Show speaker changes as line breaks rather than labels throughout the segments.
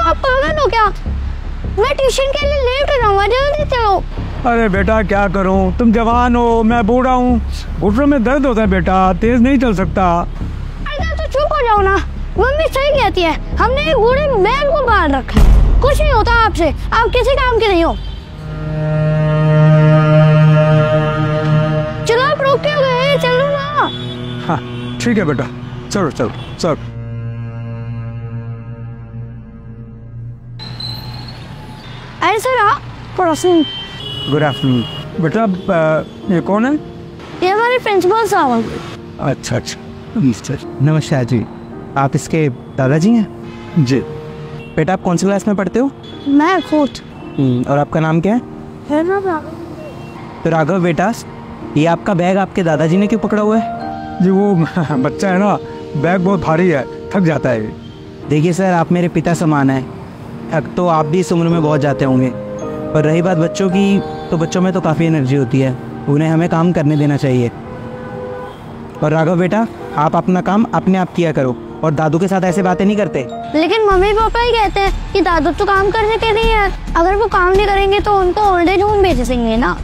आप पागल हो क्या? मैं ट्यूशन के लिए लेट हो जाऊंगा, जल्दी चलो।
अरे बेटा क्या करूं, तुम जवान हो, मैं बूढ़ा हूँ, घुटनों में दर्द होता है बेटा, तेज नहीं चल सकता।
अरे तो चुप हो जाओ ना, मम्मी सही कहती है, हमने एक बूढ़े बैल को बांध रखा है, कुछ नहीं होता आपसे, आप किसी काम के नहीं हो। चलो आप रोक क्यों गए, चलो ना।
हाँ ठीक है बेटा, चलो चलो चलो।
अरे सर आप पड़ोसी।
Good afternoon. बेटा ये कौन है?
ये हमारे प्रिंसिपल साहब।
अच्छा अच्छा।
नमस्कार जी, आप इसके दादाजी हैं?
जी।
बेटा आप कौन सी क्लास में पढ़ते हो?
मैं फोर्थ।
और आपका नाम क्या है?
ना
तो राघव बेटा, ये आपका बैग आपके दादाजी ने क्यों पकड़ा हुआ है?
जी वो बच्चा है ना, बैग बहुत भारी है, थक जाता है।
देखिए सर, आप मेरे पिता समान हैं, थक तो आप भी इस उम्र में बहुत जाते होंगे, पर रही बात बच्चों की, तो बच्चों में तो काफ़ी एनर्जी होती है, उन्हें हमें काम करने देना चाहिए। और राघव बेटा, आप अपना काम अपने आप किया करो और दादू के साथ ऐसे बातें नहीं करते।
लेकिन मम्मी पापा ही कहते हैं कि दादू तो काम करने के नहीं है, अगर वो काम नहीं करेंगे तो उनको ओल्ड एज होम भेज देंगे ना।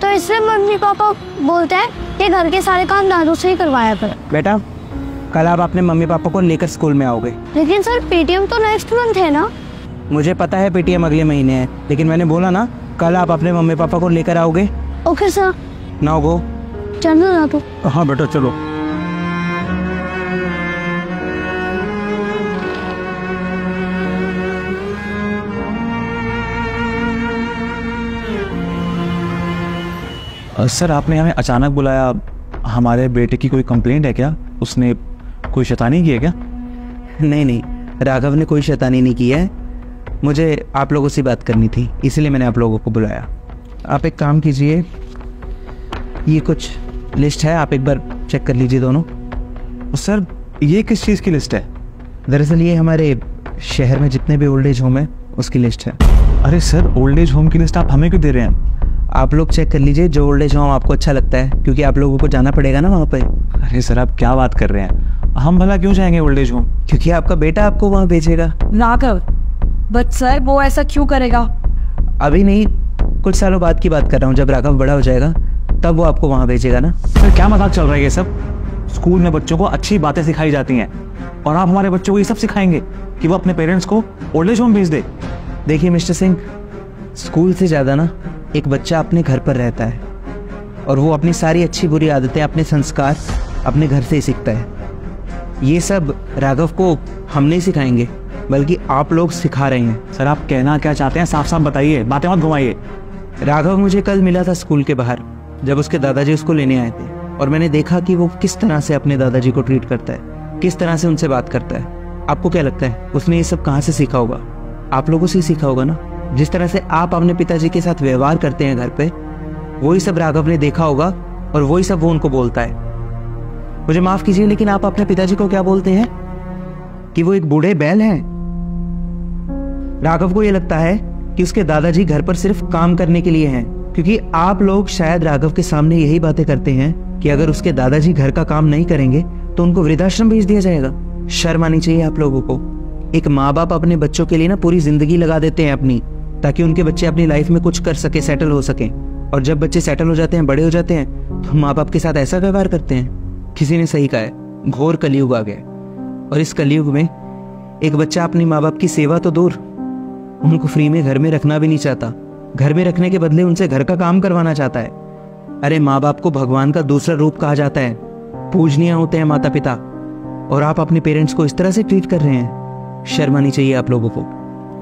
तो इसलिए मम्मी पापा बोलते हैं कि घर के सारे काम दादू से ही करवाया करो।
बेटा कल आप अपने मम्मी पापा को लेकर स्कूल में आओगे।
लेकिन सर पेटीएम तो नेक्स्ट मंथ है ना।
मुझे पता है पेटीएम अगले महीने है, लेकिन मैंने बोला ना कल आप अपने मम्मी पापा को लेकर आओगे।
Okay sir.
Now go.
चलो ना तो।
हाँ बेटा चलो।
सर आपने हमें अचानक बुलाया, हमारे बेटे की कोई कंप्लेंट है क्या? उसने कोई शैतानी की है क्या?
नहीं नहीं, राघव ने कोई शैतानी नहीं की है, मुझे आप लोगों से बात करनी थी, इसलिए मैंने आप लोगों को बुलाया। आप एक काम कीजिए, ये कुछ लिस्ट है, आप एक बार चेक कर लीजिए दोनों।
सर ये किस चीज़ की लिस्ट है?
दरअसल ये हमारे शहर में जितने भी ओल्ड एज होम है उसकी लिस्ट है।
अरे सर ओल्ड एज होम की लिस्ट आप हमें क्यों दे रहे हैं?
आप लोग चेक कर लीजिए जो ओल्ड एज होम आपको अच्छा लगता है, क्योंकि आप लोगों को जाना पड़ेगा ना वहाँ पे।
अरे सर आप क्या बात कर रहे हैं, हम भला क्यों जाएंगे ओल्ड एज होम?
क्योंकि आपका बेटा आपको वहाँ भेजेगा।
राघव, बट सर वो ऐसा क्यों करेगा?
अभी नहीं, कुछ सालों बाद की बात कर रहा हूँ, जब राघव बड़ा हो जाएगा तब वो आपको वहाँ भेजेगा ना।
सर क्या मजाक चल रहा है ये सब? स्कूल में बच्चों को अच्छी बातें सिखाई जाती हैं और आप हमारे बच्चों को ये सब सिखाएंगे कि वो अपने पेरेंट्स को ओल्ड एज होम भेज दे?
देखिए मिस्टर सिंह, स्कूल से ज़्यादा ना एक बच्चा अपने घर पर रहता है और वो अपनी सारी अच्छी बुरी आदतें, अपने संस्कार अपने घर से ही सीखता है। ये सब राघव को हम नहीं सिखाएंगे, बल्कि आप लोग सिखा रहे हैं।
सर आप कहना क्या चाहते हैं, साफ साफ बताइए, बातें मत घुमाइए।
राघव मुझे कल मिला था स्कूल के बाहर, जब उसके दादाजी उसको लेने आए थे, और मैंने देखा कि वो किस तरह से अपने दादाजी को ट्रीट करता है, किस तरह से उनसे बात करता है। आपको क्या लगता है उसने ये सब कहाँ से सीखा होगा? आप लोगों से ही सीखा होगा ना। जिस तरह से आप अपने पिताजी के साथ व्यवहार करते हैं घर पे, वही सब राघव ने देखा होगा और वही सब वो उनको बोलता है। मुझे माफ कीजिए, लेकिन आप अपने पिताजी को क्या बोलते हैं कि वो एक बूढ़े बैल हैं। राघव को ये लगता है कि उसके दादाजी घर पर सिर्फ काम करने के लिए हैं, क्योंकि आप लोग शायद राघव के सामने यही बातें करते हैं कि अगर उसके दादाजी घर का काम नहीं करेंगे तो उनको वृद्धाश्रम भेज दिया जाएगा। शर्म आनी चाहिए आप लोगों को। एक माँ बाप अपने बच्चों के लिए ना पूरी जिंदगी लगा देते हैं अपनी, ताकि उनके बच्चे अपनी लाइफ में कुछ कर सके, सेटल हो सके। और जब बच्चे सेटल हो जाते हैं, बड़े हो जाते हैं, तो माँ बाप के साथ ऐसा व्यवहार करते हैं। किसी ने सही कहा है, घोर कलयुग आ गया, और इस कलयुग में एक बच्चा अपनी माँ बाप की सेवा तो दूर, उनको फ्री में घर में रखना भी नहीं चाहता। घर में रखने के बदले उनसे घर का काम करवाना चाहता है। अरे माँ बाप को भगवान का दूसरा रूप कहा जाता है, पूजनीय होते हैं माता पिता, और आप अपने पेरेंट्स को इस तरह से ट्रीट कर रहे हैं। शर्म आनी चाहिए आप लोगों को।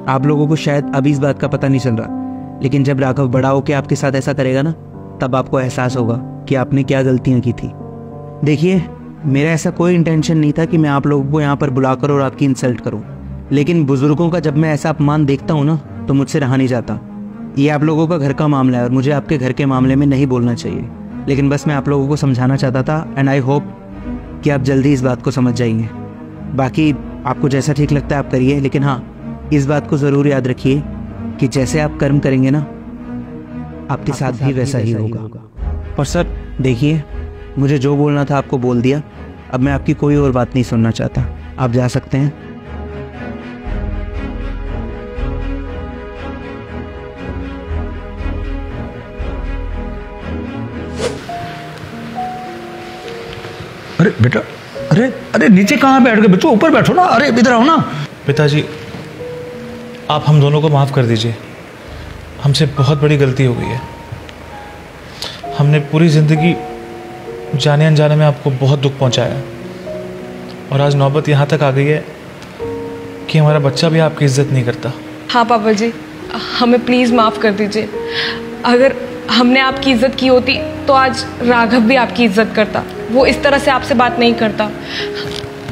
आप लोगों को शायद अभी इस बात का पता नहीं चल रहा, लेकिन जब राघव बड़ा होकर आपके साथ ऐसा करेगा ना, तब आपको एहसास होगा कि आपने क्या गलतियां की थी। देखिए, मेरा ऐसा कोई इंटेंशन नहीं था कि मैं आप लोगों को यहाँ पर बुलाकर और आपकी इंसल्ट करूँ, लेकिन बुजुर्गों का जब मैं ऐसा अपमान देखता हूँ ना, तो मुझसे रहा नहीं जाता। ये आप लोगों का घर का मामला है और मुझे आपके घर के मामले में नहीं बोलना चाहिए, लेकिन बस मैं आप लोगों को समझाना चाहता था, एंड आई होप कि आप जल्दी इस बात को समझ जाएंगे। बाकी आपको जैसा ठीक लगता है आप करिए, लेकिन हाँ, इस बात को ज़रूर याद रखिए कि जैसे आप कर्म करेंगे ना, आपके साथ भी वैसा ही होगा।
पर सर
देखिए, मुझे जो बोलना था आपको बोल दिया, अब मैं आपकी कोई और बात नहीं सुनना चाहता, आप जा सकते हैं।
अरे बेटा, अरे अरे नीचे कहाँ बैठ गए बच्चों, ऊपर बैठो ना। अरे इधर आओ ना।
पिताजी, आप हम दोनों को माफ़ कर दीजिए। हमसे बहुत बड़ी गलती हो गई है। हमने पूरी ज़िंदगी जाने अनजाने में आपको बहुत दुख पहुंचाया, और आज नौबत यहाँ तक आ गई है कि हमारा बच्चा भी आपकी इज्जत नहीं करता।
हाँ पापा जी, हमें प्लीज़ माफ़ कर दीजिए। अगर हमने आपकी इज्जत की होती तो आज राघव भी आपकी इज्जत करता। वो इस तरह से आपसे बात नहीं करता।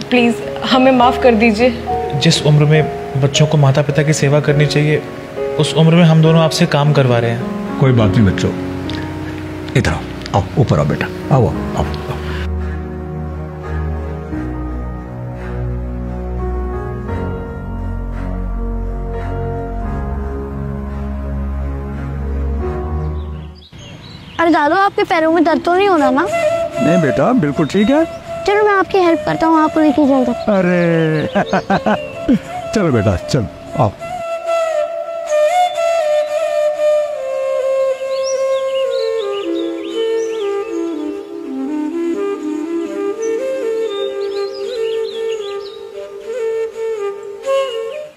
प्लीज़ हमें माफ़ कर दीजिए।
जिस उम्र में बच्चों को माता पिता की सेवा करनी चाहिए, उस उम्र में हम दोनों आपसे काम करवा रहे हैं।
कोई बात नहीं बच्चों, इधर आओ, आओ ऊपर आओ बेटा, आओ आओ आओ।
अरे दादू, आपके पैरों में दर्द तो नहीं हो रहा ना?
नहीं बेटा, बिल्कुल ठीक है।
चलो मैं आपकी हेल्प करता हूँ, आप लेके जाओ।
अरे चलो बेटा, चलो आओ।